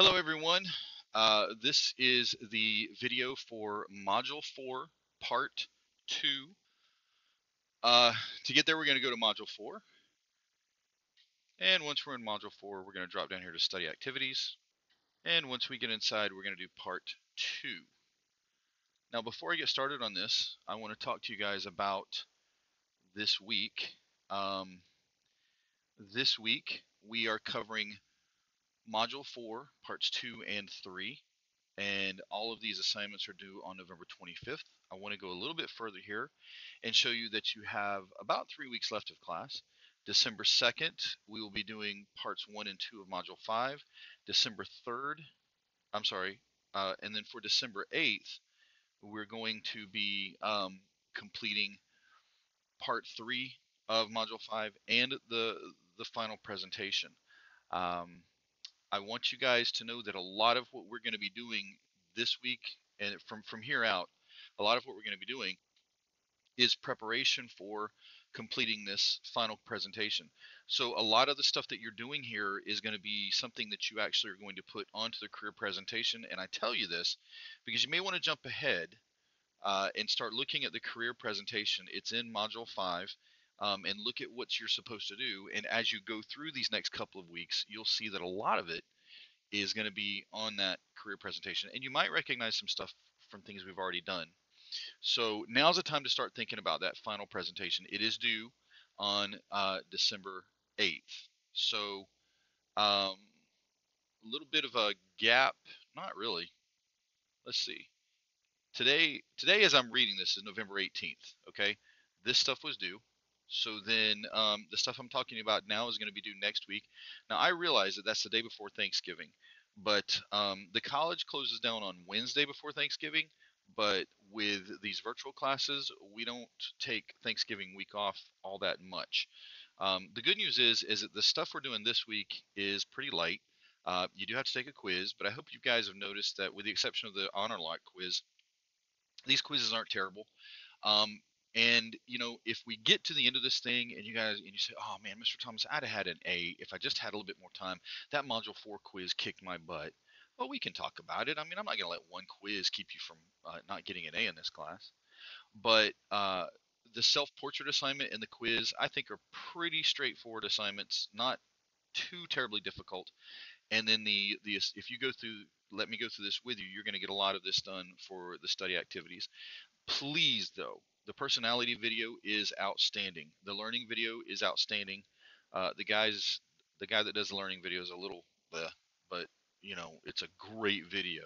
Hello everyone. This is the video for Module 4, Part 2. Uh, to get there, we're going to go to Module 4. And once we're in Module 4, we're going to drop down here to Study Activities. And once we get inside, we're going to do Part 2. Now, before I get started on this, I want to talk to you guys about this week. This week, we are covering Module 4, Parts 2 and 3. And all of these assignments are due on November 25th. I want to go a little bit further here and show you that you have about 3 weeks left of class. December 2nd, we will be doing parts 1 and 2 of Module 5. December 3rd, and then for December 8th, we're going to be completing part 3 of Module 5 and the final presentation. I want you guys to know that a lot of what we're going to be doing this week and from here out, a lot of what we're going to be doing is preparation for completing this final presentation. So a lot of the stuff that you're doing here is going to be something that you actually are going to put onto the career presentation. And I tell you this because you may want to jump ahead and start looking at the career presentation. It's in Module 5. And look at what you're supposed to do. And as you go through these next couple of weeks, you'll see that a lot of it is going to be on that career presentation. And you might recognize some stuff from things we've already done. So now's the time to start thinking about that final presentation. It is due on December 8th. So a little bit of a gap, not really. Let's see. Today as I'm reading this is November 18th, okay? This stuff was due. So then the stuff I'm talking about now is going to be due next week. Now I realize that that's the day before Thanksgiving, but the college closes down on Wednesday before Thanksgiving. But with these virtual classes, we don't take Thanksgiving week off all that much. The good news is that the stuff we're doing this week is pretty light. You do have to take a quiz, but I hope you guys have noticed that with the exception of the Honor Lock quiz, these quizzes aren't terrible. And you know, if we get to the end of this thing and you say, oh man, Mr. Thomas, I'd have had an A if I just had a little bit more time. That Module 4 quiz kicked my butt. Well, we can talk about it. I mean, I'm not going to let one quiz keep you from not getting an A in this class. But the self-portrait assignment and the quiz, I think, are pretty straightforward assignments, not too terribly difficult. And then if you go through, let me go through this with you, you're going to get a lot of this done for the study activities. Please, though, the personality video is outstanding. The learning video is outstanding. The guy that does the learning video is a little, but you know, it's a great video.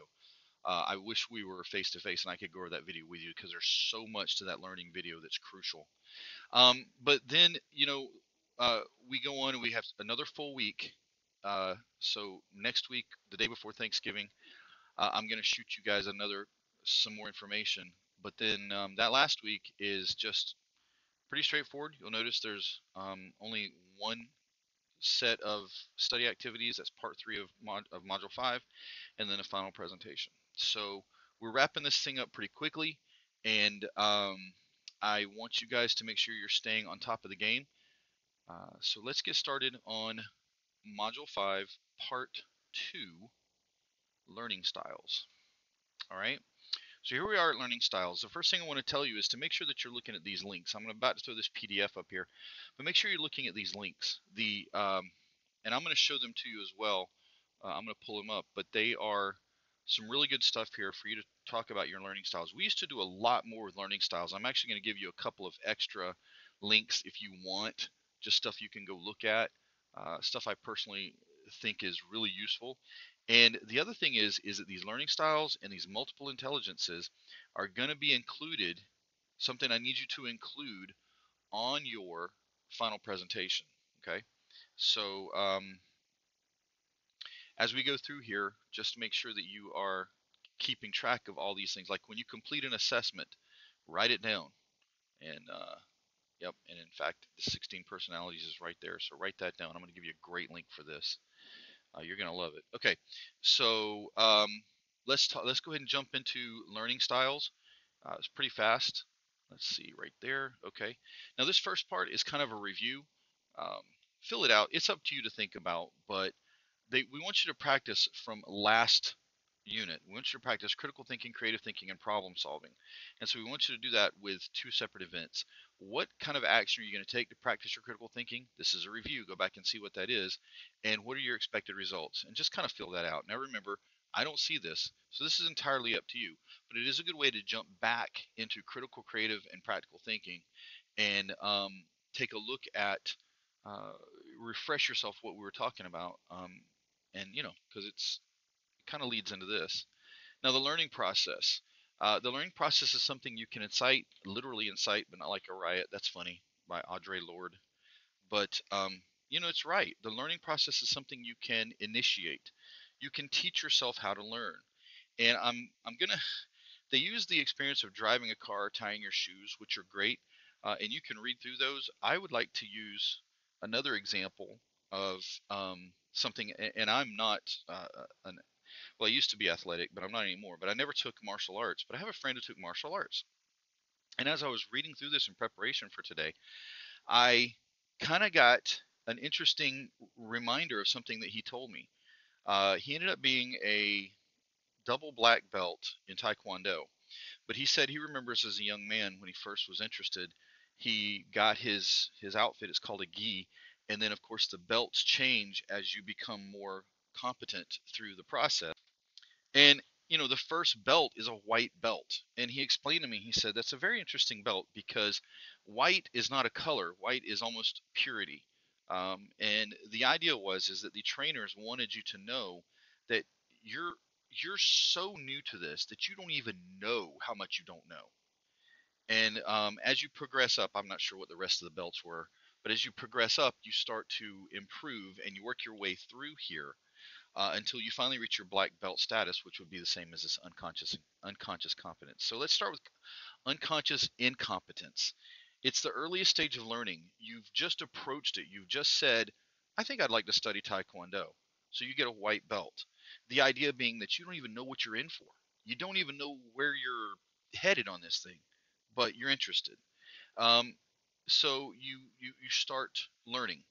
I wish we were face to face and I could go over that video with you because there's so much to that learning video that's crucial. But then, you know, we go on and we have another full week. So next week, the day before Thanksgiving, I'm going to shoot you guys some more information. But then that last week is just pretty straightforward. You'll notice there's only one set of study activities. That's part 3 of Module 5, and then a final presentation. So we're wrapping this thing up pretty quickly, and I want you guys to make sure you're staying on top of the game. So let's get started on Module 5, Part 2, Learning Styles. All right. So here we are at Learning Styles. The first thing I want to tell you is to make sure that you're looking at these links. I'm about to throw this PDF up here, but make sure you're looking at these links. And I'm going to show them to you as well. I'm going to pull them up, but they are some really good stuff here for you to talk about your learning styles. We used to do a lot more with learning styles. I'm actually going to give you a couple of extra links if you want, just stuff you can go look at, stuff I personally think is really useful. And the other thing is that these learning styles and these multiple intelligences are going to be included, something I need you to include on your final presentation, okay? So as we go through here, just make sure that you are keeping track of all these things. Like when you complete an assessment, write it down. And yep, and in fact, the 16 personalities is right there. So write that down. I'm going to give you a great link for this. You're going to love it. Okay, so let's go ahead and jump into learning styles. It's pretty fast. Let's see right there. Okay, now this first part is kind of a review. Fill it out. It's up to you to think about, but we want you to practice from last unit. We want you to practice critical thinking, creative thinking, and problem solving. And so we want you to do that with two separate events. What kind of action are you going to take to practice your critical thinking? This is a review. Go back and see what that is. And what are your expected results? And just kind of fill that out. Now remember, I don't see this, so this is entirely up to you. But it is a good way to jump back into critical, creative, and practical thinking and take a look at, uh, refresh yourself what we were talking about. And because it kind of leads into this. Now, the learning process. The learning process is something you can incite, literally incite, but not like a riot. That's funny, by Audre Lorde. But it's right. The learning process is something you can initiate. You can teach yourself how to learn. And I'm gonna. They use the experience of driving a car, tying your shoes, which are great, and you can read through those. I would like to use another example of something, and I'm not an well, I used to be athletic, but I'm not anymore. But I never took martial arts. But I have a friend who took martial arts. And as I was reading through this in preparation for today, I kind of got an interesting reminder of something that he told me. He ended up being a double black belt in Taekwondo. But he said he remembers as a young man when he first was interested, he got his outfit. It's called a gi, and then of course the belts change as you become more competent through the process. And the first belt is a white belt. And he explained to me, he said, that's a very interesting belt because white is not a color. White is almost purity. And the idea is that the trainers wanted you to know that you're you're so new to this that you don't even know how much you don't know. And as you progress up, I'm not sure what the rest of the belts were, but as you progress up, you start to improve and you work your way through here until you finally reach your black belt status, which would be the same as this unconscious competence. So let's start with unconscious incompetence. It's the earliest stage of learning. You've just approached it. You've just said, I think I'd like to study Taekwondo. So you get a white belt. The idea being that you don't even know what you're in for. You don't even know where you're headed on this thing, but you're interested. Um, so you start learning.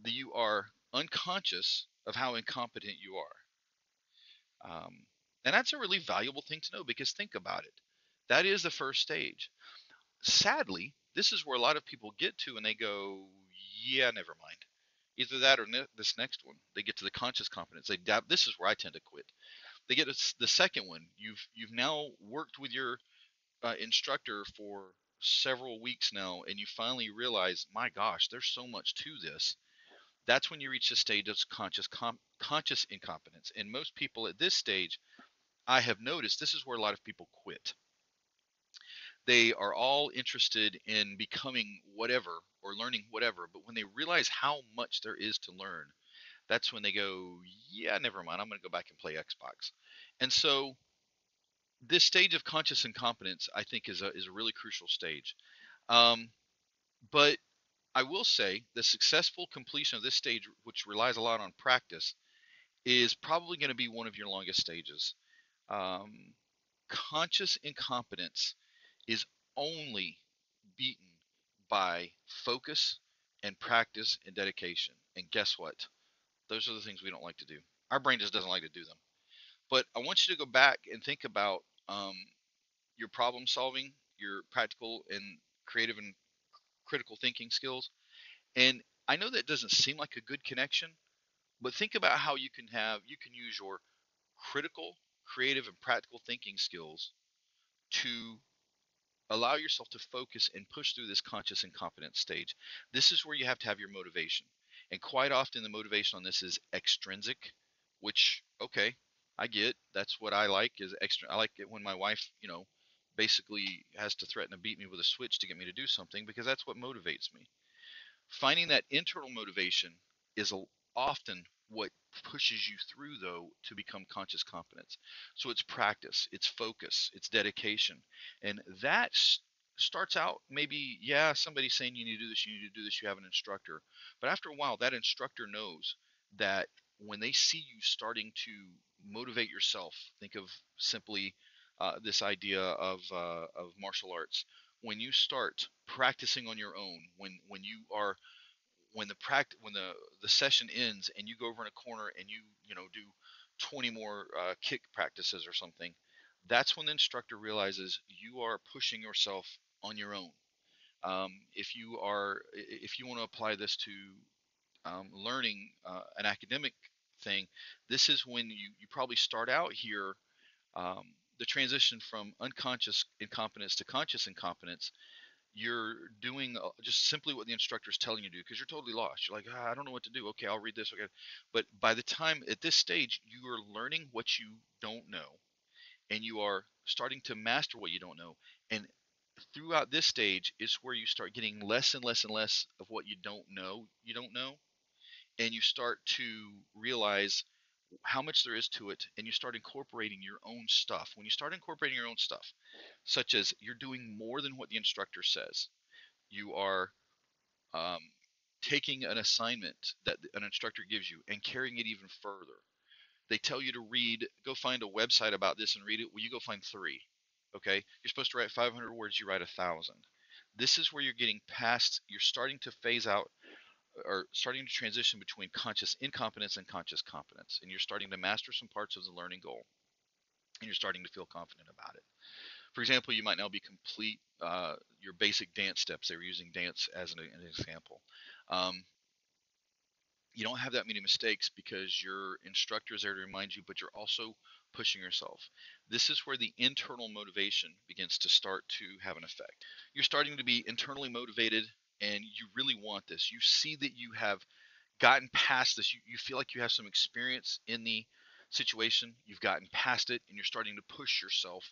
You are unconscious of how incompetent you are. And that's a really valuable thing to know because think about it. That is the first stage. Sadly, this is where a lot of people get to and they go, yeah, never mind. Either that or this next one. They get to the conscious competence. They dab. This is where I tend to quit. They get to the second one. You've now worked with your instructor for several weeks now, and you finally realize, my gosh, there's so much to this. That's when you reach the stage of conscious incompetence. And most people at this stage, I have noticed, this is where a lot of people quit. They are all interested in becoming whatever or learning whatever, but when they realize how much there is to learn, that's when they go, yeah, never mind, I'm going to go back and play Xbox. And so this stage of conscious incompetence, I think, is a really crucial stage. Um, but I will say the successful completion of this stage, which relies a lot on practice, is probably going to be one of your longest stages. Um, Conscious incompetence is only beaten by focus and practice and dedication. And guess what? Those are the things we don't like to do. Our brain just doesn't like to do them. But I want you to go back and think about your problem solving, your practical and creative and critical thinking skills. And I know that doesn't seem like a good connection, but think about how you can use your critical, creative, and practical thinking skills to allow yourself to focus and push through this conscious incompetence stage. This is where you have to have your motivation. And quite often the motivation on this is extrinsic, which, okay, I get. That's what I like is extra. I like it when my wife, basically has to threaten to beat me with a switch to get me to do something because that's what motivates me. Finding that internal motivation is often what pushes you through, though, to become conscious competence. So it's practice, it's focus, it's dedication. And that starts out maybe, yeah, somebody's saying you need to do this, you need to do this, you have an instructor. But after a while, that instructor knows that when they see you starting to motivate yourself, think of simply this idea of martial arts. When you start practicing on your own, when you are when the session ends and you go over in a corner and you know do 20 more kick practices or something, that's when the instructor realizes you are pushing yourself on your own. If you want to apply this to learning an academic thing, this is when you probably start out here. um, the transition from unconscious incompetence to conscious incompetence, you're doing just simply what the instructor is telling you to do because you're totally lost. You're like, I don't know what to do. Okay, I'll read this. Okay. But by the time at this stage, you are learning what you don't know and you are starting to master what you don't know. And throughout this stage is where you start getting less and less and less of what you don't know, and you start to realize how much there is to it, and you start incorporating your own stuff. When you start incorporating your own stuff, such as you're doing more than what the instructor says, you are um, taking an assignment that an instructor gives you and carrying it even further. They tell you to read, go find a website about this and read it. Well, you go find three. Okay, you're supposed to write 500 words, you write 1,000. This is where you're getting past, you're starting to phase out or starting to transition between conscious incompetence and conscious competence, and you're starting to master some parts of the learning goal, and you're starting to feel confident about it. For example, you might now be complete your basic dance steps. They were using dance as an example. Um, you don't have that many mistakes because your instructor is there to remind you, but you're also pushing yourself. This is where the internal motivation begins to start to have an effect. You're starting to be internally motivated and you really want this. You see that you have gotten past this. You feel like you have some experience in the situation. You've gotten past it and you're starting to push yourself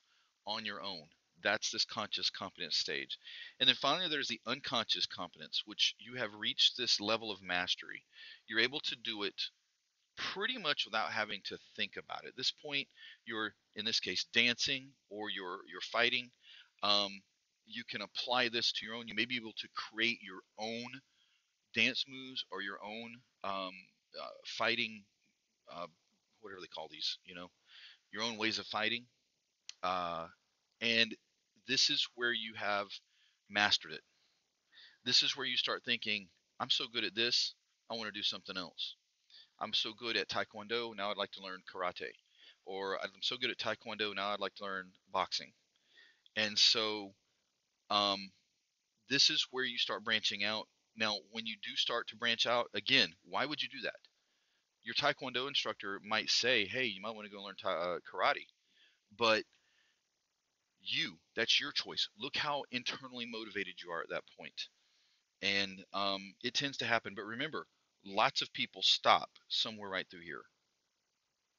on your own. That's this conscious competence stage. And then finally, there's the unconscious competence, which you have reached this level of mastery. You're able to do it pretty much without having to think about it. At this point, you're, in this case, dancing or you're fighting. Um, you can apply this to your own. You may be able to create your own dance moves or your own fighting, uh, whatever they call these, your own ways of fighting. Uh, and this is where you have mastered it. This is where you start thinking, I'm so good at this, I want to do something else. I'm so good at Taekwondo, now I'd like to learn karate. Or I'm so good at Taekwondo, now I'd like to learn boxing. And so um, this is where you start branching out. Now, when you do start to branch out, again, why would you do that? Your Taekwondo instructor might say, hey, you might want to go learn karate. But that's your choice. Look how internally motivated you are at that point. And it tends to happen. But remember, lots of people stop somewhere right through here.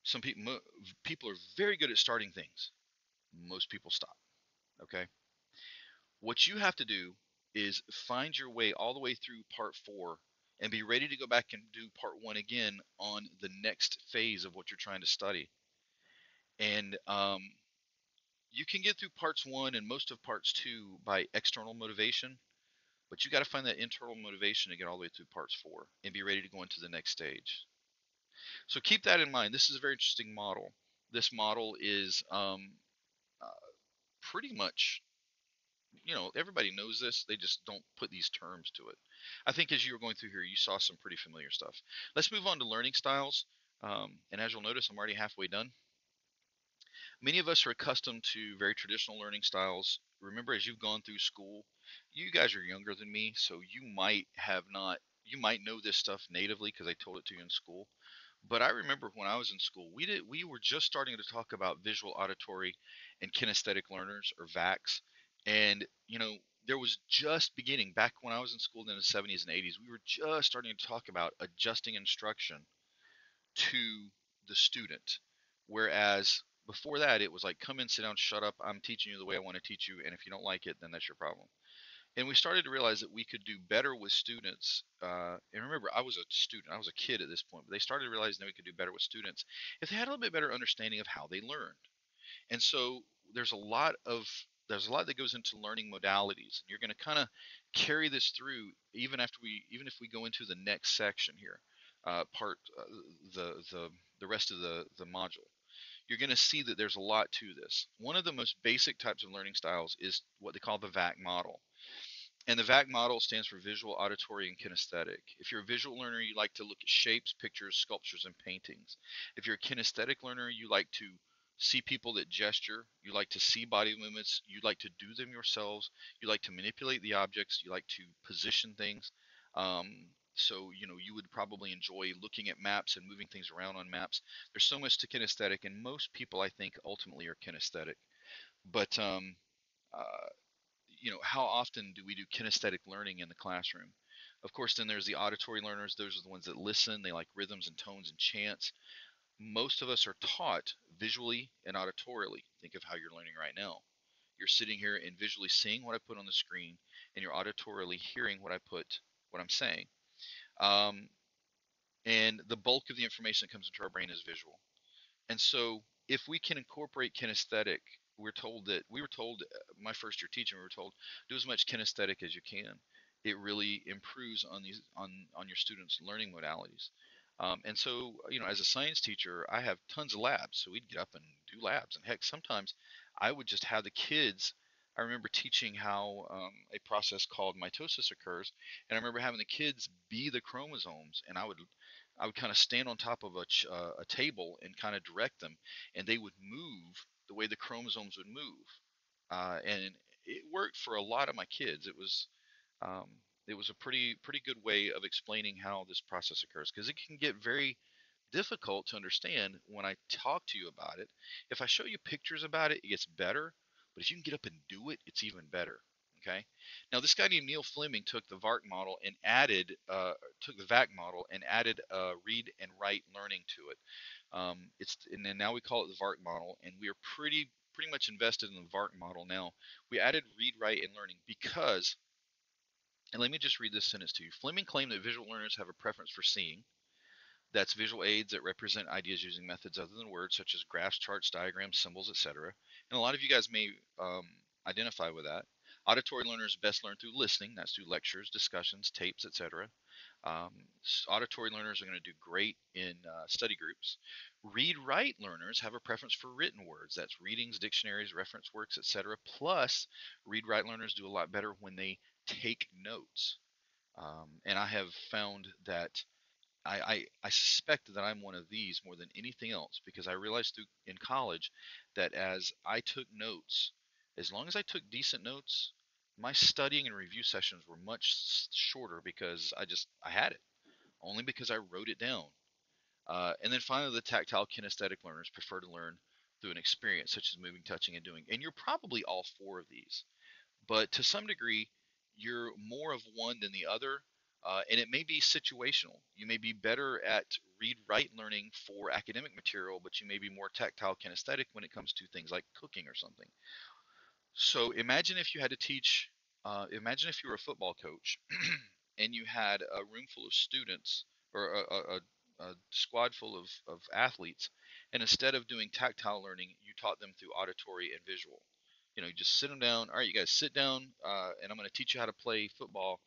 Some people are very good at starting things. Most people stop. Okay. What you have to do is find your way all the way through part 4 and be ready to go back and do part 1 again on the next phase of what you're trying to study. And you can get through parts 1 and most of parts 2 by external motivation, but you got to find that internal motivation to get all the way through parts 4 and be ready to go into the next stage. So keep that in mind. This is a very interesting model. This model is uh, pretty much, everybody knows this. They just don't put these terms to it. I think as you were going through here, you saw some pretty familiar stuff. Let's move on to learning styles. And as you'll notice, I'm already halfway done. Many of us are accustomed to very traditional learning styles. Remember, as you've gone through school, you guys are younger than me, so you might know this stuff natively because I told it to you in school. But I remember when I was in school, we were just starting to talk about visual, auditory, and kinesthetic learners, or VACs. And there was just beginning back when I was in school in the 70s and 80s. We were just starting to talk about adjusting instruction to the student. Whereas before that, it was like, come in, sit down, shut up. I'm teaching you the way I want to teach you. And if you don't like it, then that's your problem. And we started to realize that we could do better with students. And remember, I was a student, I was a kid at this point, but they started realizing that we could do better with students if they had a little bit better understanding of how they learned. And so there's a lot that goes into learning modalities. And you're going to kind of carry this through even if we go into the next section here, part the rest of the module. You're going to see that there's a lot to this. One of the most basic types of learning styles is what they call the VAC model. And the VAC model stands for visual, auditory, and kinesthetic. If you're a visual learner, you like to look at shapes, pictures, sculptures, and paintings. If you're a kinesthetic learner, you like to see people that gesture. You like to see body movements. You like to do them yourselves. You like to manipulate the objects. You like to position things. So, you would probably enjoy looking at maps and moving things around on maps. There's so much to kinesthetic, and most people, I think, ultimately are kinesthetic. But uh, how often do we do kinesthetic learning in the classroom? Of course, then there's the auditory learners. Those are the ones that listen. They like rhythms and tones and chants. Most of us are taught visually and auditorily. Think of how you're learning right now. You're sitting here and visually seeing what I put on the screen, and you're auditorily hearing what I'm saying. Um, and the bulk of the information that comes into our brain is visual. And so if we can incorporate kinesthetic, we were told my first year teaching, we were told do as much kinesthetic as you can. It really improves on these on your students' learning modalities. And so, as a science teacher, I have tons of labs. So we'd get up and do labs. And heck, sometimes I would just have the kids. I remember teaching how a process called mitosis occurs, and I remember having the kids be the chromosomes, and I would kind of stand on top of a table and kind of direct them, and they would move the way the chromosomes would move. And it worked for a lot of my kids. Um, it was a pretty good way of explaining how this process occurs, because it can get very difficult to understand when I talk to you about it. If I show you pictures about it, it gets better. But if you can get up and do it, it's even better. Okay. Now this guy named Neil Fleming took the VARC model and took the VAC model and added read and write learning to it. And then now we call it the VARC model, and we are pretty much invested in the VARC model now. We added read, write, and learning because, and let me just read this sentence to you. Fleming claimed that visual learners have a preference for seeing. That's visual aids that represent ideas using methods other than words, such as graphs, charts, diagrams, symbols, etc. And a lot of you guys may identify with that. Auditory learners best learn through listening. That's through lectures, discussions, tapes, etc. Um, Auditory learners are going to do great in study groups. Read-write learners have a preference for written words. That's readings, dictionaries, reference works, etc. Plus, read-write learners do a lot better when they take notes. And I have found that I suspect that I'm one of these more than anything else, because I realized in college that as I took notes, as long as I took decent notes, my studying and review sessions were much shorter because I had it, only because I wrote it down. And then finally, the tactile kinesthetic learners prefer to learn through an experience, such as moving, touching, and doing. And you're probably all four of these, but to some degree, you're more of one than the other. And it may be situational. You may be better at read write learning for academic material, but you may be more tactile kinesthetic when it comes to things like cooking or something. So imagine if you had to teach, imagine if you were a football coach and you had a room full of students, or a squad full of athletes, and instead of doing tactile learning, you taught them through auditory and visual. You just sit them down. All right, you guys sit down, and I'm going to teach you how to play football,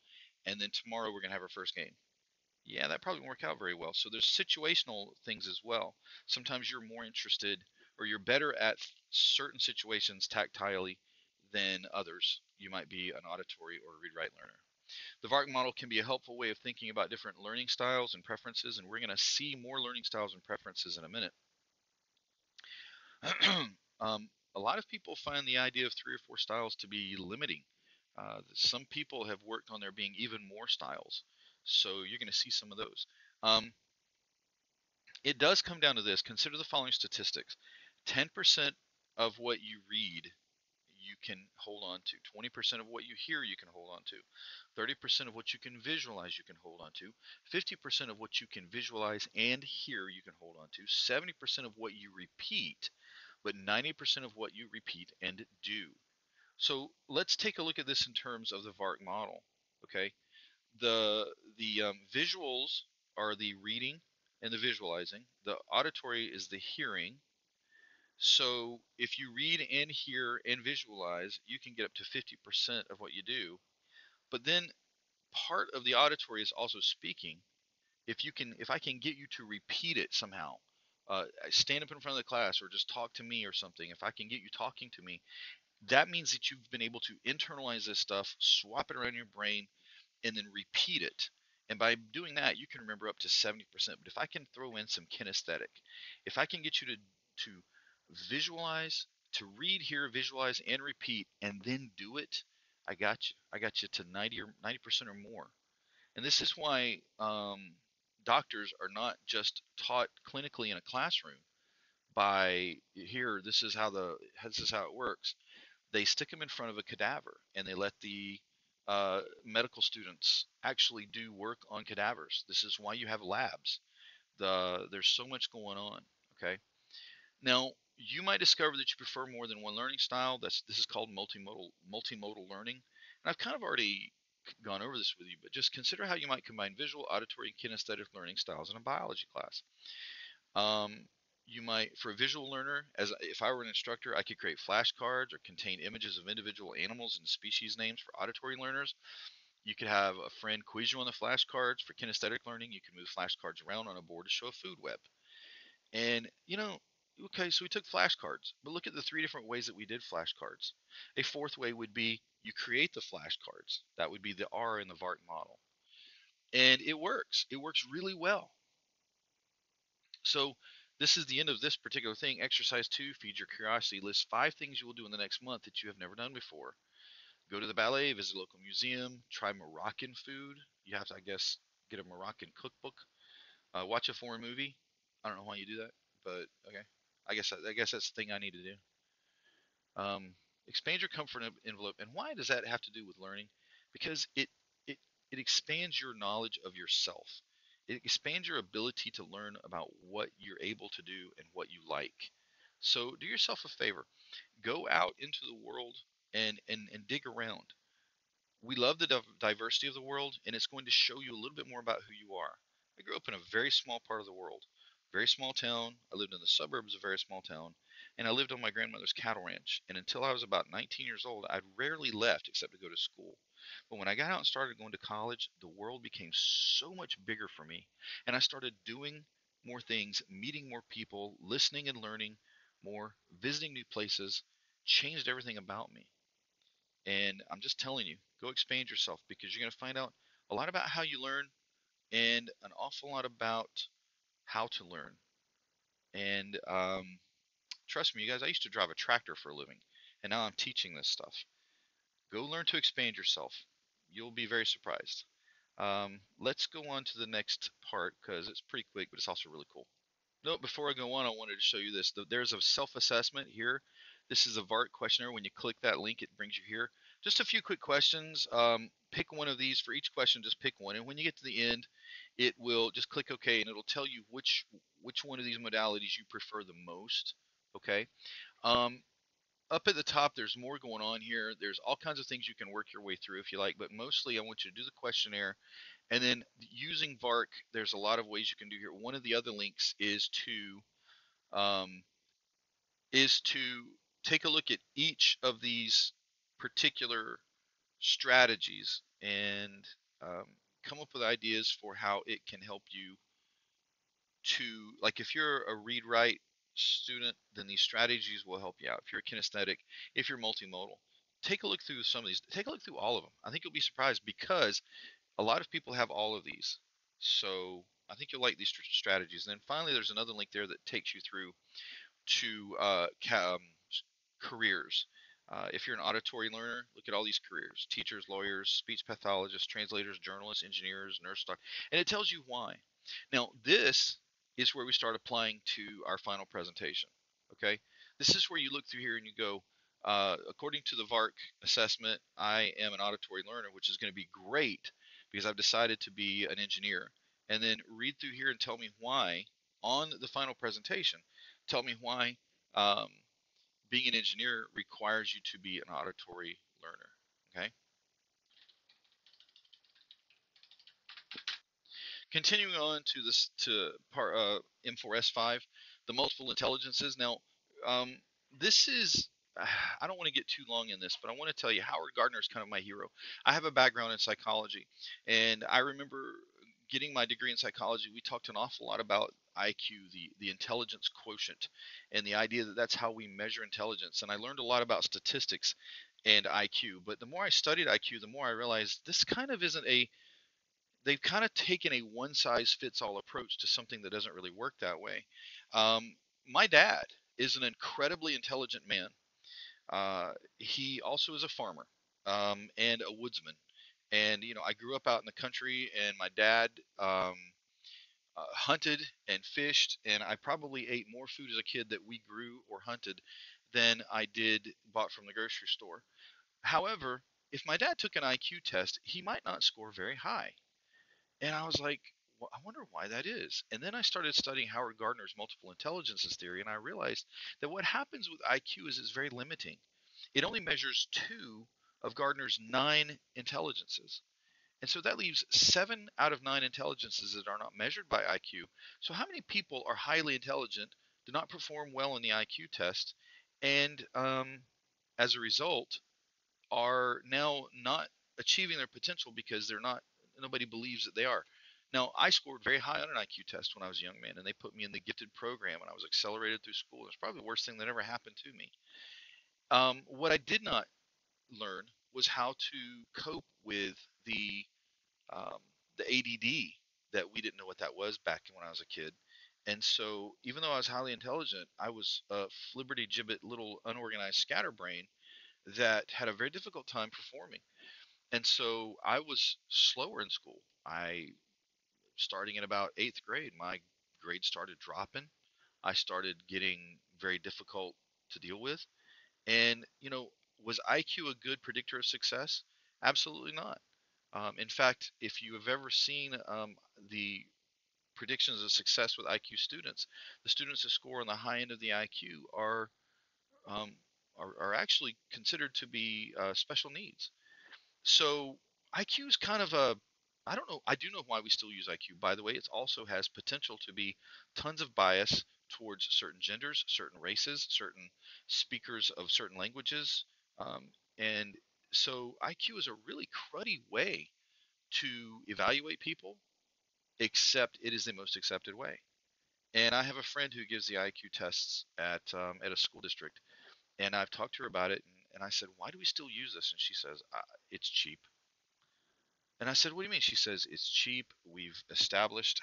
and then tomorrow we're going to have our first game. Yeah, that probably won't work out very well. So there's situational things as well. Sometimes you're more interested, or you're better at certain situations tactilely than others. You might be an auditory or read-write learner. The VARC model can be a helpful way of thinking about different learning styles and preferences, and we're going to see more learning styles and preferences in a minute. A lot of people find the idea of 3 or 4 styles to be limiting. Some people have worked on there being even more styles, so you're going to see some of those. It does come down to this. Consider the following statistics. 10% of what you read you can hold on to. 20% of what you hear you can hold on to. 30% of what you can visualize you can hold on to. 50% of what you can visualize and hear you can hold on to. 70% of what you repeat, but 90% of what you repeat and do. So let's take a look at this in terms of the VARC model. Okay, the visuals are the reading and the visualizing. The auditory is the hearing. So if you read and hear and visualize, you can get up to 50% of what you do. But then part of the auditory is also speaking. If I can get you to repeat it somehow, stand up in front of the class or just talk to me or something. If I can get you talking to me, that means that you've been able to internalize this stuff, swap it around in your brain, and then repeat it. And by doing that, you can remember up to 70%. But if I can throw in some kinesthetic, if I can get you to visualize, to read, hear, visualize, and repeat, and then do it, I got you. I got you to 90% or more. And this is why doctors are not just taught clinically in a classroom by here. This is how it works. They stick them in front of a cadaver and they let the medical students actually do work on cadavers. This is why you have labs. There's so much going on. Okay. Now you might discover that you prefer more than one learning style. This is called multimodal learning. And I've kind of already gone over this with you, but just consider how you might combine visual, auditory, and kinesthetic learning styles in a biology class. Um, you might, for a visual learner, as if I were an instructor, I could create flashcards or contain images of individual animals and species names for auditory learners. You could have a friend quiz you on the flashcards. For kinesthetic learning, you can move flashcards around on a board to show a food web. And, okay, so we took flashcards, but look at the three different ways that we did flashcards. A fourth way would be you create the flashcards. That would be the R in the VART model. And it works. It works really well. So this is the end of this particular thing. Exercise 2, feed your curiosity. List 5 things you will do in the next month that you have never done before. Go to the ballet, visit a local museum, try Moroccan food. You have to, I guess, get a Moroccan cookbook. Watch a foreign movie. I don't know why you do that, but okay. I guess that's the thing I need to do. Expand your comfort envelope. And why does that have to do with learning? Because it it expands your knowledge of yourself. It expands your ability to learn about what you're able to do and what you like. So do yourself a favor. Go out into the world and dig around. We love the diversity of the world, and it's going to show you a little bit more about who you are. I grew up in a very small part of the world, very small town. I lived in the suburbs of a very small town, and I lived on my grandmother's cattle ranch. And until I was about 19 years old, I'd rarely left except to go to school. But when I got out and started going to college, the world became so much bigger for me, and I started doing more things, meeting more people, listening and learning more, visiting new places, changed everything about me. And I'm just telling you, go expand yourself because you're going to find out a lot about how you learn and an awful lot about how to learn. And trust me, you guys, I used to drive a tractor for a living, and now I'm teaching this stuff. Go learn to expand yourself. You'll be very surprised. Let's go on to the next part because it's pretty quick, but it's also really cool. No, before I go on, I wanted to show you this. There's a self-assessment here. This is a VART questionnaire. When you click that link, it brings you here. Just a few quick questions. Pick one of these. For each question, just pick one. And when you get to the end, it will just click OK, and it'll tell you which one of these modalities you prefer the most. Okay. Um, Up at the top, there's more going on here. There's all kinds of things you can work your way through if you like, but mostly I want you to do the questionnaire. And then using VARC, there's a lot of ways you can do here. One of the other links um, is to take a look at each of these particular strategies and um, come up with ideas for how it can help you to, like, if you're a read write student, then these strategies will help you out. If you're a kinesthetic, if you're multimodal, take a look through some of these. Take a look through all of them. I think you'll be surprised because a lot of people have all of these. So I think you'll like these strategies. And then finally, there's another link there that takes you through to careers. If you're an auditory learner, look at all these careers: teachers, lawyers, speech pathologists, translators, journalists, engineers, nurse, doctor, and it tells you why. Now, this is where we start applying to our final presentation. Okay, this is where you look through here and you go, according to the VARC assessment, I am an auditory learner, which is going to be great because I've decided to be an engineer. And then read through here and tell me why on the final presentation. Tell me why being an engineer requires you to be an auditory learner. Okay. Continuing on to this to part M4S5, the multiple intelligences. Now, um, this is I don't want to get too long in this, but I want to tell you Howard Gardner is kind of my hero. I have a background in psychology, and I remember getting my degree in psychology. We talked an awful lot about IQ, the intelligence quotient, and the idea that that's how we measure intelligence. And I learned a lot about statistics and IQ. But the more I studied IQ, the more I realized this kind of isn't a they've kind of taken a one size fits all approach to something that doesn't really work that way. My dad is an incredibly intelligent man. He also is a farmer and a woodsman. And I grew up out in the country, and my dad hunted and fished, and I probably ate more food as a kid that we grew or hunted than I did bought from the grocery store. However, if my dad took an IQ test, he might not score very high. And I was like, well, I wonder why that is. And then I started studying Howard Gardner's multiple intelligences theory, and I realized that what happens with IQ is it's very limiting. It only measures two of Gardner's nine intelligences. And so that leaves 7 out of 9 intelligences that are not measured by IQ. So how many people are highly intelligent, do not perform well in the IQ test, and as a result, are now not achieving their potential because nobody believes that they are. Now, I scored very high on an IQ test when I was a young man, and they put me in the gifted program, and I was accelerated through school. It's probably the worst thing that ever happened to me. What I did not learn was how to cope with um, the ADD that we didn't know what that was back when I was a kid. And so, even though I was highly intelligent, I was a flibberty gibbet little unorganized scatterbrain that had a very difficult time performing. And so I was slower in school. Starting in about eighth grade, my grades started dropping. I started getting very difficult to deal with. And, was IQ a good predictor of success? Absolutely not. In fact, if you have ever seen the predictions of success with IQ students, the students that score on the high end of the IQ um, are actually considered to be special needs. So IQ is kind of I don't know. I do know why we still use IQ. By the way, it also has potential to be tons of bias towards certain genders, certain races, certain speakers of certain languages. And so IQ is a really cruddy way to evaluate people, except it is the most accepted way. And I have a friend who gives the IQ tests at a school district, and I've talked to her about it, and I said, "Why do we still use this?" And she says, "It's cheap." And I said, "What do you mean?" She says, "It's cheap. We've established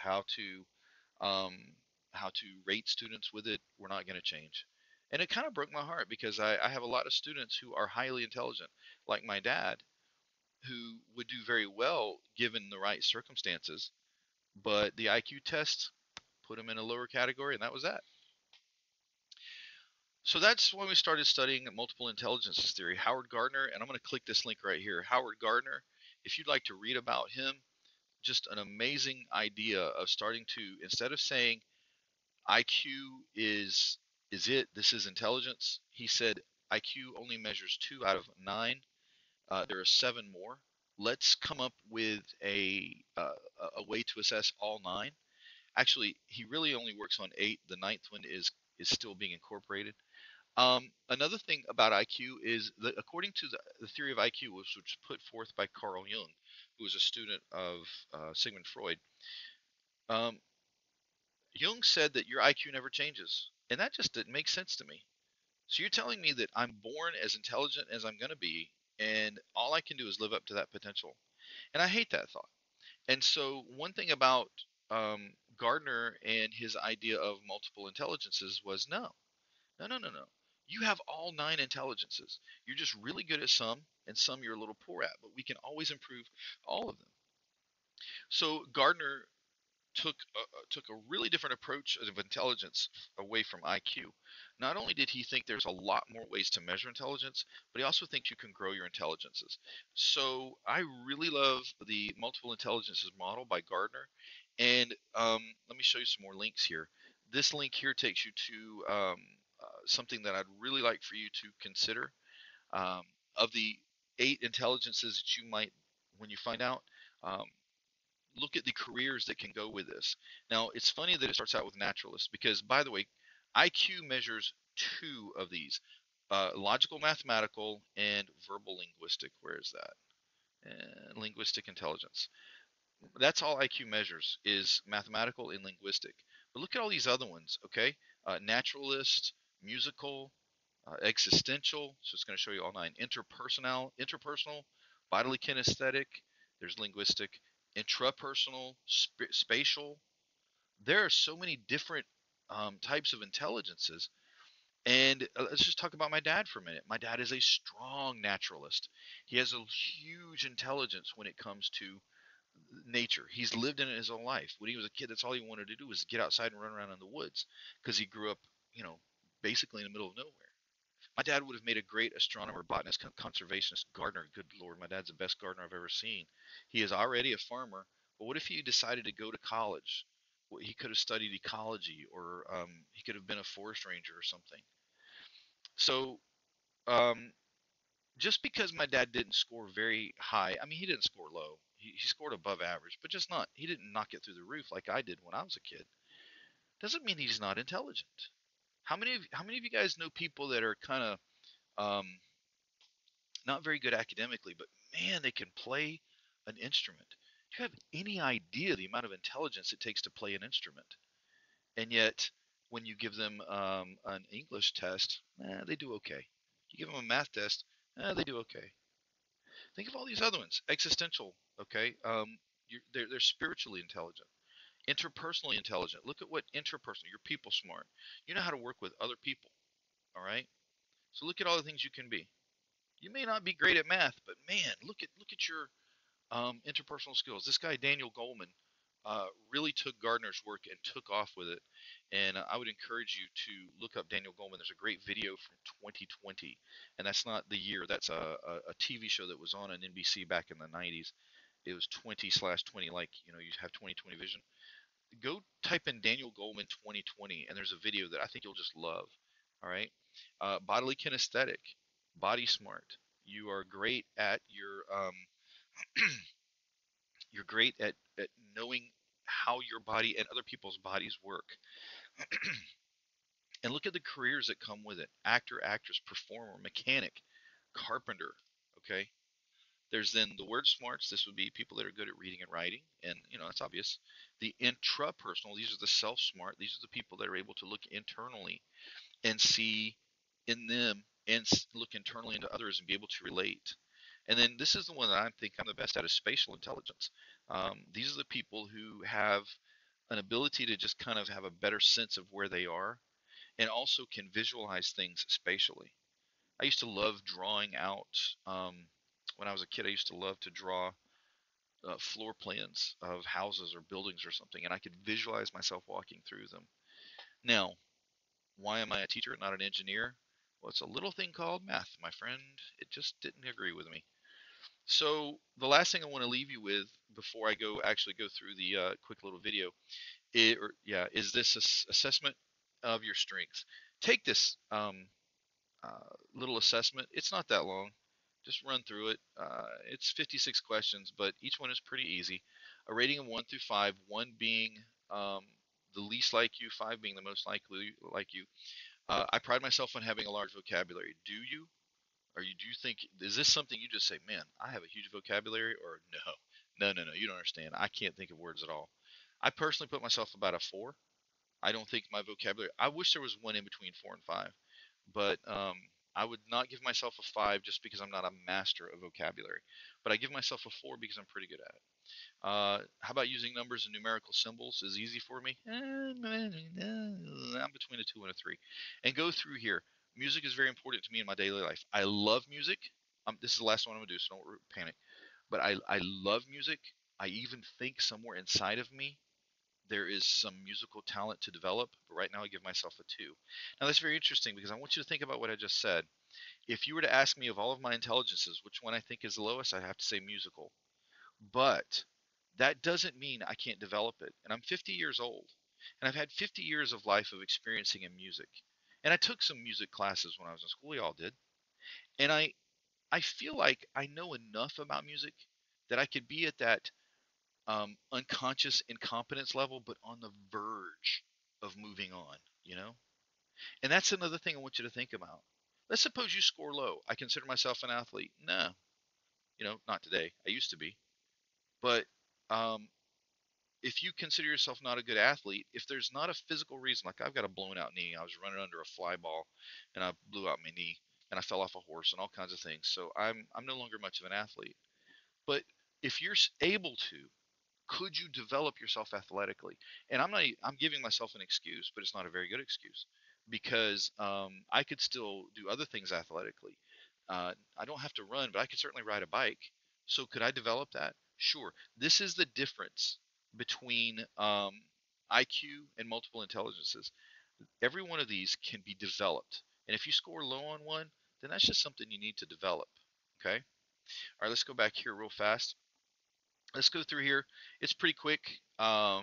um, how to rate students with it. We're not going to change." And it kind of broke my heart because I have a lot of students who are highly intelligent, like my dad, who would do very well given the right circumstances, but the IQ test put them in a lower category, and that was that. So that's when we started studying multiple intelligences theory. Howard Gardner, and I'm going to click this link right here. Howard Gardner, if you'd like to read about him, just an amazing idea of starting to, instead of saying IQ is it, this is intelligence, he said IQ only measures 2 out of 9. There are 7 more. Let's come up with a way to assess all 9. Actually, he really only works on 8. The ninth one is still being incorporated. Another thing about IQ is that according to the theory of IQ, which was put forth by Carl Jung, who was a student of Sigmund Freud, um, Jung said that your IQ never changes, and that just didn't make sense to me. So you're telling me that I'm born as intelligent as I'm going to be, and all I can do is live up to that potential, and I hate that thought. And so one thing about Gardner and his idea of multiple intelligences was no, no, no, no, no. You have all 9 intelligences. You're just really good at some, and some you're a little poor at, but we can always improve all of them. So Gardner took a really different approach of intelligence away from IQ. Not only did he think there's a lot more ways to measure intelligence, but he also thinks you can grow your intelligences. So I really love the multiple intelligences model by Gardner. And let me show you some more links here. This link here takes you to something that I'd really like for you to consider. Um, of the 8 intelligences that you might, when you find out, um, look at the careers that can go with this. Now, it's funny that it starts out with naturalists because, by the way, IQ measures 2 of these, logical mathematical and verbal linguistic. Where is that? And linguistic intelligence. That's all IQ measures is mathematical and linguistic. But look at all these other ones, okay? Naturalist, musical, existential. So it's going to show you all nine. Interpersonal, bodily kinesthetic. There's linguistic, intrapersonal, spatial. There are so many different types of intelligences. And let's just talk about my dad for a minute. My dad is a strong naturalist. He has a huge intelligence when it comes to nature. He's lived in it his whole life. When he was a kid, that's all he wanted to do was get outside and run around in the woods because he grew up, you know, basically in the middle of nowhere. My dad would have made a great astronomer, botanist, conservationist, gardener. Good Lord, my dad's the best gardener I've ever seen. He is already a farmer, but what if he decided to go to college? Well, he could have studied ecology, or he could have been a forest ranger or something. So, um, just because my dad didn't score very high, I mean, he didn't score low. He scored above average, but just not, he didn't knock it through the roof like I did when I was a kid. Doesn't mean he's not intelligent. How many of you guys know people that are kind of um, not very good academically, but man, they can play an instrument? Do you have any idea the amount of intelligence it takes to play an instrument? And yet, when you give them an English test, they do okay. You give them a math test, they do okay. Think of all these other ones. Existential, okay? They're spiritually intelligent, interpersonally intelligent. Look at what interpersonal. You're people smart. You know how to work with other people. All right. So look at all the things you can be. You may not be great at math, but man, look at your interpersonal skills. This guy Daniel Goleman really took Gardner's work and took off with it. And I would encourage you to look up Daniel Goleman. There's a great video from 2020, and that's not the year. That's a TV show that was on NBC back in the 90s. It was 20/20, like you have 20/20 vision. Go type in Daniel Goleman 2020, and there's a video that I think you'll just love. All right, bodily kinesthetic, body smart. You are great at you're great at knowing how your body and other people's bodies work. And look at the careers that come with it: actor, actress, performer, mechanic, carpenter. Okay. There's then the word smarts. This would be people that are good at reading and writing, and that's obvious. The intrapersonal. These are the self-smart. These are the people that are able to look internally and see in them and look internally into others and be able to relate. And then this is the one that I think I'm the best at, is spatial intelligence. These are the people who have an ability to just kind of have a better sense of where they are and also can visualize things spatially. I used to love drawing out. When I was a kid, I used to love to draw floor plans of houses or buildings or something, and I could visualize myself walking through them. Now, why am I a teacher and not an engineer? Well, it's a little thing called math, my friend. It just didn't agree with me. So the last thing I want to leave you with before I actually go through the quick little video, is this assessment of your strengths. Take this little assessment. It's not that long. Just run through it. It's 56 questions, but each one is pretty easy. A rating of 1 through 5, 1 being the least like you, 5 being the most likely like you. I pride myself on having a large vocabulary. Do you? Or do you think, is this something you just say, man, I have a huge vocabulary? Or no, you don't understand. I can't think of words at all. I personally put myself about a 4. I don't think my vocabulary, I wish there was one in between 4 and 5, but I would not give myself a 5 just because I'm not a master of vocabulary. But I give myself a 4 because I'm pretty good at it. How about using numbers and numerical symbols is easy for me? I'm between a 2 and a 3. And go through here. Music is very important to me in my daily life. I love music. This is the last one I'm going to do, so don't panic. But I love music. I even think somewhere inside of me there is some musical talent to develop, but right now I give myself a 2. Now that's very interesting because I want you to think about what I just said. If you were to ask me of all of my intelligences, which one I think is the lowest, I'd have to say musical. But that doesn't mean I can't develop it. And I'm 50 years old, and I've had 50 years of life of experiencing in music. And I took some music classes when I was in school. We all did. And I feel like I know enough about music that I could be at that unconscious incompetence level, but on the verge of moving on, you know? And that's another thing I want you to think about. Let's suppose you score low. I consider myself an athlete. No, not today. I used to be. But um, if you consider yourself not a good athlete, if there's not a physical reason, like I've got a blown out knee, I was running under a fly ball and I blew out my knee and I fell off a horse and all kinds of things. So I'm no longer much of an athlete. But if you're able to, could you develop yourself athletically? And I'm giving myself an excuse, but it's not a very good excuse because I could still do other things athletically. I don't have to run, but I could certainly ride a bike. So could I develop that? Sure. This is the difference between IQ and multiple intelligences. Every one of these can be developed. And if you score low on one, then that's just something you need to develop. Okay. All right, let's go back here real fast. Let's go through here. It's pretty quick. Uh,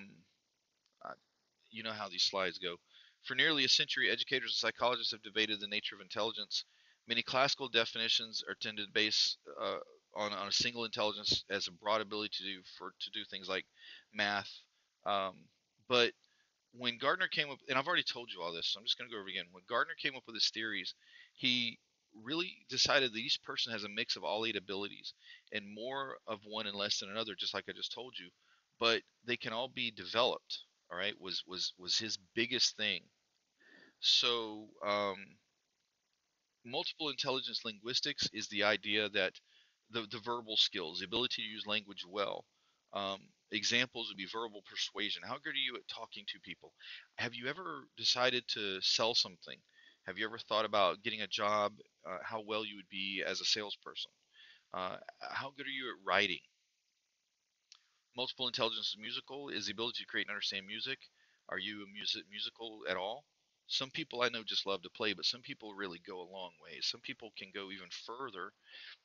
you know how these slides go. For nearly a century, educators and psychologists have debated the nature of intelligence. Many classical definitions are tended to base on a single intelligence as a broad ability to do things like math. Um, but when Gardner came up, and I've already told you all this, so I'm just going to go over it again. When Gardner came up with his theories, he really decided that each person has a mix of all 8 abilities and more of one and less than another, just like I just told you. But they can all be developed. All right, was his biggest thing. So multiple intelligence linguistics is the idea that the verbal skills, the ability to use language well. Um, Examples would be verbal persuasion. How good are you at talking to people? Have you ever decided to sell something? Have you ever thought about getting a job? How well you would be as a salesperson? How good are you at writing? Multiple intelligence is musical is the ability to create and understand music. Are you a musical at all? Some people I know just love to play, but some people really go a long way. Some people can go even further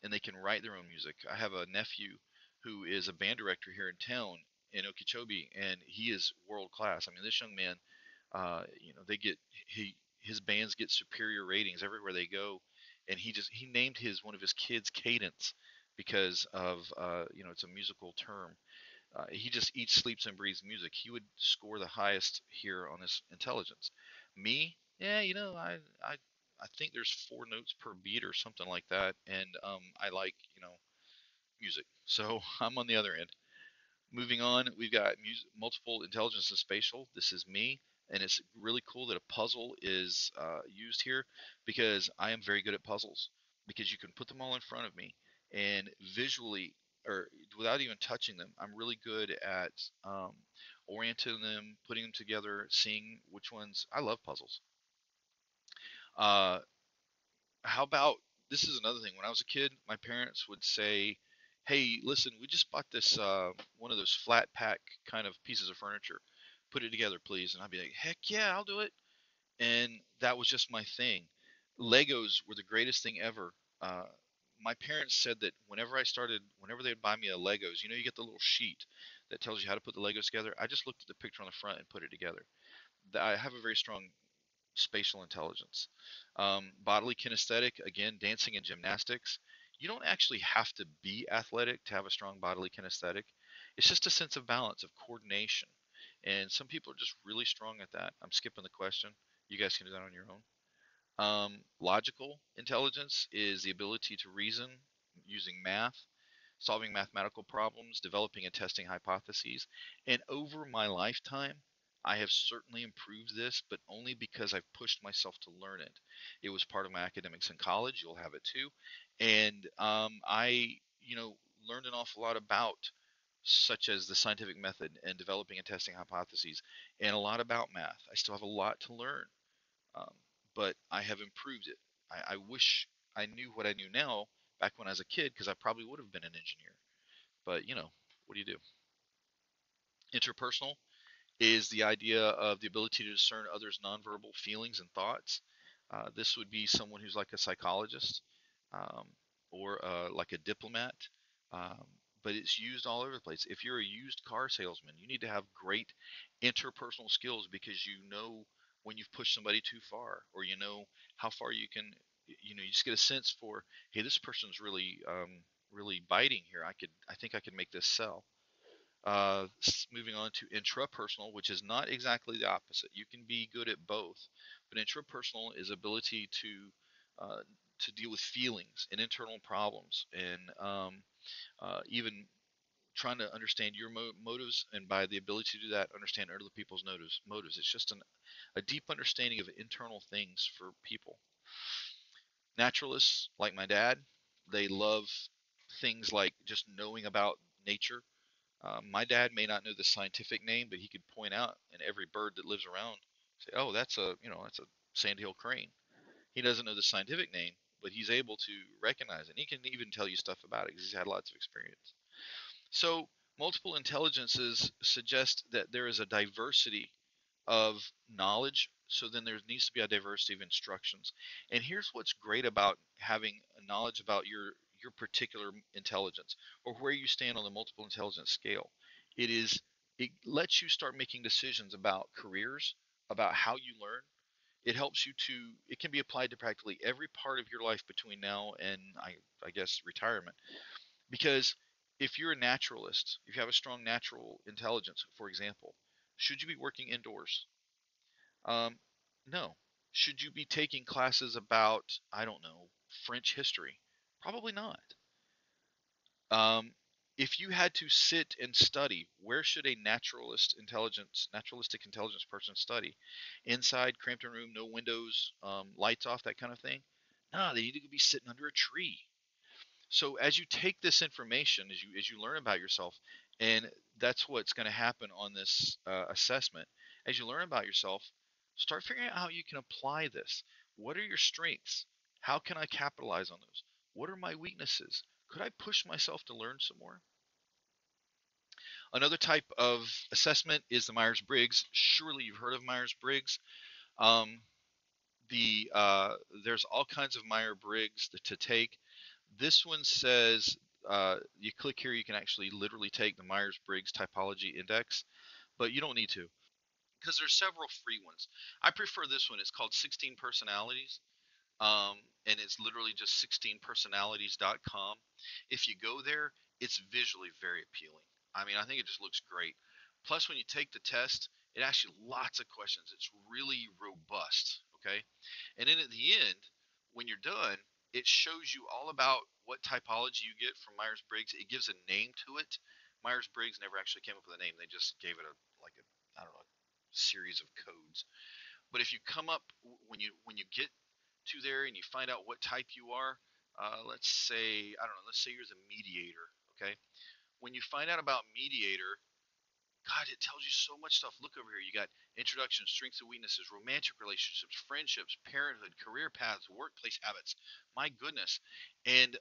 and they can write their own music. I have a nephew who is a band director here in town in Okeechobee, and he is world class. I mean, this young man, they get his bands get superior ratings everywhere they go, and he named his one of his kids Cadence because of it's a musical term. He just eats, sleeps, and breathes music. He would score the highest here on this intelligence. Me, yeah, I think there's 4 notes per beat or something like that, and I like music, so I'm on the other end. Moving on, we've got multiple intelligence and spatial. This is me, and it's really cool that a puzzle is used here because I am very good at puzzles because you can put them all in front of me and visually or without even touching them, I'm really good at orienting them, putting them together, seeing which ones. I love puzzles. Uh, how about this is another thing. When I was a kid, my parents would say, "Hey, listen, we just bought this one of those flat pack kind of pieces of furniture. Put it together, please." And I'd be like, "Heck yeah, I'll do it." And that was just my thing. Legos were the greatest thing ever. Uh, my parents said that whenever they'd buy me a Legos, you get the little sheet that tells you how to put the Legos together. I just looked at the picture on the front and put it together. I have a very strong spatial intelligence. Bodily kinesthetic, again, dancing and gymnastics. You don't actually have to be athletic to have a strong bodily kinesthetic. It's just a sense of balance, of coordination. And some people are just really strong at that. I'm skipping the question. You guys can do that on your own. Logical intelligence is the ability to reason using math, solving mathematical problems, developing and testing hypotheses. And over my lifetime, I have certainly improved this, but only because I've pushed myself to learn it. It was part of my academics in college. You'll have it too. And I learned an awful lot about such as the scientific method and developing and testing hypotheses, and a lot about math. I still have a lot to learn, um, but I have improved it. I wish I knew what I knew now back when I was a kid because I probably would have been an engineer. But what do you do? Interpersonal is the idea of the ability to discern others' nonverbal feelings and thoughts. This would be someone who's like a psychologist um, or like a diplomat, um, but it's used all over the place. If you're a used car salesman, you need to have great interpersonal skills because you know when you've pushed somebody too far, or you know how far you can. You just get a sense for, hey, this person's really biting here. I think I could make this sell. Moving on to intrapersonal, which is not exactly the opposite. You can be good at both, but intrapersonal is ability to deal with feelings and internal problems, and even trying to understand your motives, and by the ability to do that, understand other people's motives. It's just a deep understanding of internal things for people. Naturalists, like my dad, they love things like just knowing about nature. My dad may not know the scientific name, but he could point out in every bird that lives around, say, "Oh, that's a sandhill crane." He doesn't know the scientific name, but he's able to recognize it. And he can even tell you stuff about it because he's had lots of experience. So, multiple intelligences suggest that there is a diversity of knowledge. So then there needs to be a diversity of instructions. And here's what's great about having a knowledge about your particular intelligence or where you stand on the multiple intelligence scale. It lets you start making decisions about careers, about how you learn. It helps you to it can be applied to practically every part of your life between now and I guess retirement. Because if you're a naturalist, if you have a strong natural intelligence, for example, should you be working indoors? Um, no. Should you be taking classes about, I don't know, French history? Probably not. Um, if you had to sit and study, where should a naturalistic intelligence person study? Inside, cramped in room, no windows, lights off, that kind of thing? No, they need to be sitting under a tree. So as you take this information, as you learn about yourself, and that's what's going to happen on this assessment. As you learn about yourself, start figuring out how you can apply this. What are your strengths? How can I capitalize on those? What are my weaknesses? Could I push myself to learn some more? Another type of assessment is the Myers-Briggs. Surely you've heard of Myers-Briggs. Um, there's all kinds of Myers-Briggs to take. This one says you click here, you can actually literally take the Myers-Briggs Typology Index, but you don't need to because there's several free ones. I prefer this one. It's called 16 Personalities, and it's literally just 16personalities.com. If you go there, it's visually very appealing. I mean, I think it just looks great. Plus, when you take the test, it asks you lots of questions. It's really robust, okay? And then at the end, when you're done, it shows you all about what typology you get from Myers-Briggs. It gives a name to it. Myers-Briggs never actually came up with a name. They just gave it I don't know, series of codes. But if you come up when you get to there and you find out what type you are, let's say I don't know, let's say you're the mediator. Okay, when you find out about mediator, God, it tells you so much stuff. Look over here. You got introduction, strengths and weaknesses, romantic relationships, friendships, parenthood, career paths, workplace habits. My goodness. And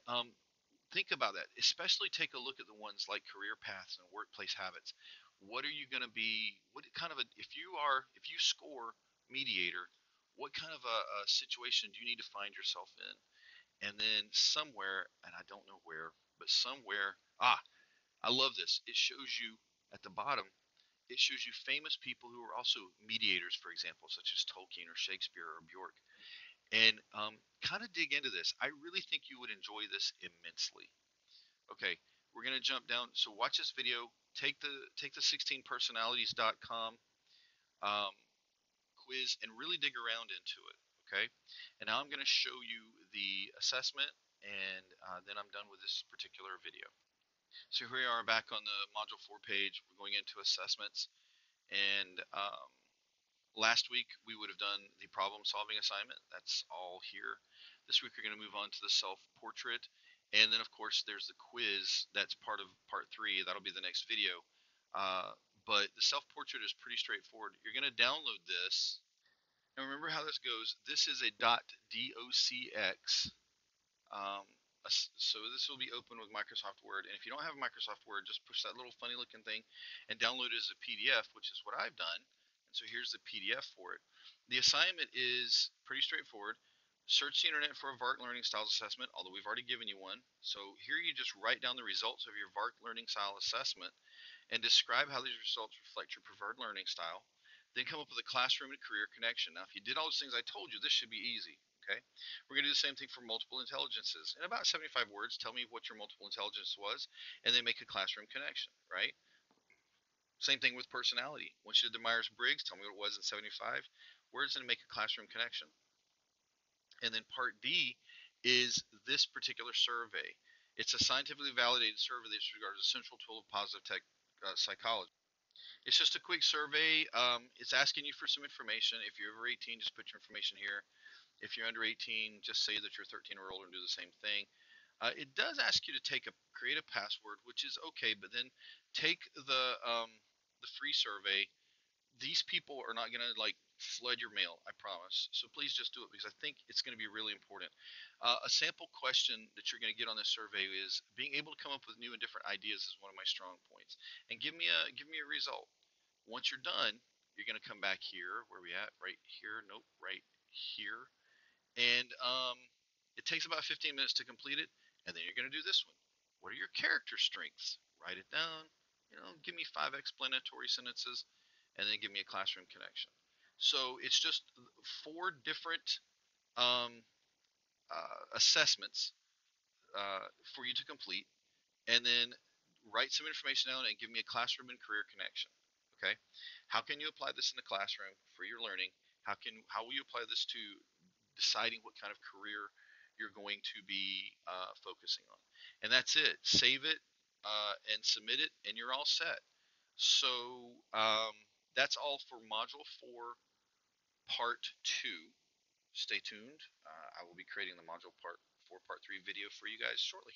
think about that. Especially take a look at the ones like career paths and workplace habits. What are you going to be? What kind of if you score mediator, what kind of a situation do you need to find yourself in? And then somewhere, and I don't know where, but somewhere, I love this. It shows you at the bottom, it shows you famous people who are also mediators, for example, such as Tolkien or Shakespeare or Bjork. And kind of dig into this. I really think you would enjoy this immensely. Okay, we're gonna jump down. So watch this video. Take the 16personalities.com um, quiz and really dig around into it. Okay, and now I'm gonna show you the assessment, and then I'm done with this particular video. So here we are back on the Module 4 page. We're going into assessments, and last week we would have done the problem solving assignment. That's all here. This week we're going to move on to the self-portrait, and then of course there's the quiz. That's part of part 3. That'll be the next video. But the self-portrait is pretty straightforward. You're going to download this. And remember how this goes. This is a .docx. Um, so this will be open with Microsoft Word. And if you don't have Microsoft Word, just push that little funny looking thing and download it as a PDF, which is what I've done. And so here's the PDF for it. The assignment is pretty straightforward. Search the internet for a VARK Learning Styles Assessment, although we've already given you one. So here you just write down the results of your VARK Learning Style Assessment and describe how these results reflect your preferred learning style. Then come up with a classroom and career connection. Now, if you did all those things I told you, this should be easy. Okay, we're going to do the same thing for multiple intelligences. In about 75 words, tell me what your multiple intelligence was, and then make a classroom connection, right? Same thing with personality. Once you did the Myers-Briggs, tell me what it was in 75 words, and make a classroom connection. And then part B is this particular survey. It's a scientifically validated survey that's regarded as a central tool of positive psychology. It's just a quick survey. It's asking you for some information. If you're over 18, just put your information here. If you're under 18, just say that you're 13 or older and do the same thing. It does ask you to create a password, which is okay, but then take the free survey. These people are not going to like flood your mail, I promise. So please just do it because I think it's going to be really important. A sample question that you're going to get on this survey is being able to come up with new and different ideas is one of my strong points. And give me a result. Once you're done, you're going to come back here. Where are we at? Right here. Nope. Right here. And it takes about 15 minutes to complete it. And then you're going to do this one. What are your character strengths? Write it down. Give me 5 explanatory sentences, and then give me a classroom connection. So it's just 4 different um, assessments for you to complete, and then write some information down and give me a classroom and career connection. Okay, how can you apply this in the classroom for your learning? How will you apply this to deciding what kind of career you're going to be focusing on? And that's it. Save it and submit it, and you're all set. So that's all for Module 4, Part 2. Stay tuned. I will be creating the Module Part 4, Part 3 video for you guys shortly.